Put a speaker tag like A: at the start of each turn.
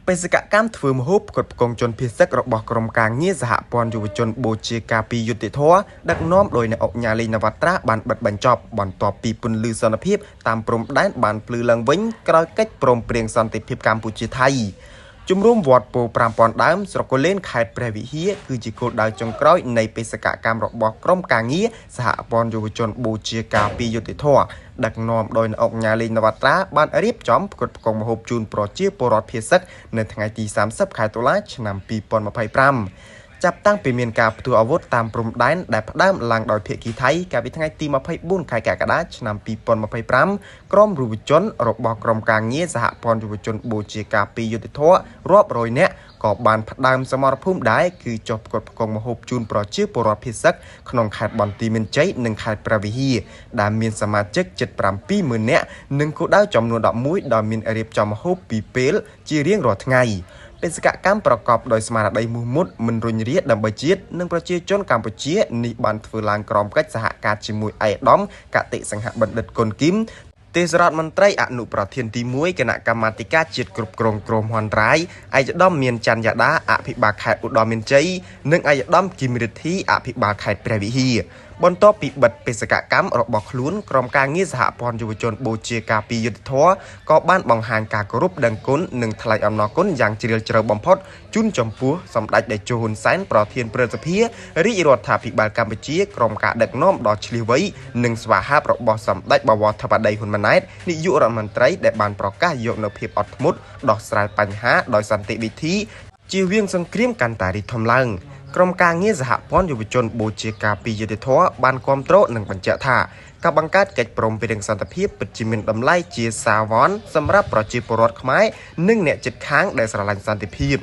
A: បេសកកម្មធ្វើម្ហូបគ្រប់គ្រងជនភៀសរបស់ក្រុមការងារសហព័ន្ធយុវជនបូជាការពីយុតិធធដឹកនាំដោយអ្នកអង្គញាលីនវត្រាបានបិទបញ្ចប់បន្ទាប់ពីពន្លឺសន្តិភាពតាមព្រំដែនបានភ្លឺឡើងវិញក្រោយកិច្ចព្រមព្រៀងសន្តិភាពកម្ពុជាថៃជំរុំវត្តពោ5000ដើមស្រកលេនខេត្តព្រះវិហារគឺជាគោលដៅចុងក្រោយនៃបេសកកម្មរបស់ក្រុមការងារសហព័ន្ធយុវជនបូជាការពីយុតិធធដឹកនាំដោយអ្នកអង្គញាលីនវត្រាបានរៀបចំផ្គត់ផ្គង់ម្ហូបជូនប្រជាពលរដ្ឋភៀសនៅថ្ងៃទី30ខែតុលាឆ្នាំ2025ចាប់តាំងពីមានការផ្ទុះអាវុធតាមព្រំដែនដែលផ្ដើមឡើងដោយភាគីថៃកាលពីថ្ងៃទី24ខែកក្កដាឆ្នាំ2025ក្រុមយុវជនរបស់ក្រុមការងារសហព័ន្ធយុវជនបូជាការពីយុតិធធរាប់រយនាក់ក៏បានផ្ដើមសមរភូមិដែរគឺចុះផ្គត់ផ្គង់ម្ហូបជូនប្រជាពលរដ្ឋភៀសក្នុងខេត្តបន្ទាយមានជ័យនិងខេត្តព្រះវិហារដែលមានសមាជិកជិត70000នាក់និងគោលដៅចំនួន11ដែលមានរៀបចំម្ហូបពីពេលជារៀងរាល់ថ្ងៃបេសកកម្មប្រកបដោយស្មារតីមោះមុតមិនរុញរាដើម្បីជាតិនិងប្រជាជនកម្ពុជានេះបានធ្វើឡើងក្រោមកិច្ចសហការជាមួយឯកឧត្តមកតិសង្ហបណ្ឌិតគុណគីមទេសរដ្ឋមន្ត្រីអនុប្រធានទី1គណៈកម្មាធិការជាតិគ្រប់គ្រងគ្រោះមហន្តរាយឯកឧត្តមមានច័ន្ទយ៉ាដាអភិបាលខេត្តឧត្តរមានជ័យនិងឯកឧត្តមគឹមរិទ្ធីអភិបាលខេត្តព្រះវិហារបន្ទាប់ពីបិទបេសកកម្មរបស់ខ្លួនក្រុមការងារសហព័ន្ធយុវជនបូជាការពីយុតិធធក៏បានបង្ហាញការគោរពដឹងគុណនិងថ្លែងអំណរគុណយ៉ាងជ្រាលជ្រៅបំផុតជូនចំពោះសម្ដេចតេជោហ៊ុនសែនប្រធានព្រឹទ្ធសភារាជរដ្ឋាភិបាលកម្ពុជាក្រុមការដឹកនាំដ៏ឆ្លៀសវៃនិងស្វាហាប់របស់សម្ដេចបវរធិបតីហ៊ុនម៉ាណែតនាយករដ្ឋមន្ត្រីដែលបានប្រកាសយកនូវភាពអត់ធ្មត់ដោះស្រាយបញ្ហាដោយសន្តិវិធីជៀសវាងសង្គ្រាមកាន់តែរីកធំឡើងក្រុមការងារសហព័ន្ធយុវជនបូជាការពីយុតិធធបានគាំទ្រនិងបញ្ជាក់ថាការបង្កើតកិច្ចព្រមព្រៀងសន្តិភាពពិតជាមានតម្លៃជាសាវ័នសម្រាប់ប្រជាពលរដ្ឋខ្មែរនិងអ្នកជិតខាងដែលស្រឡាញ់សន្តិភាព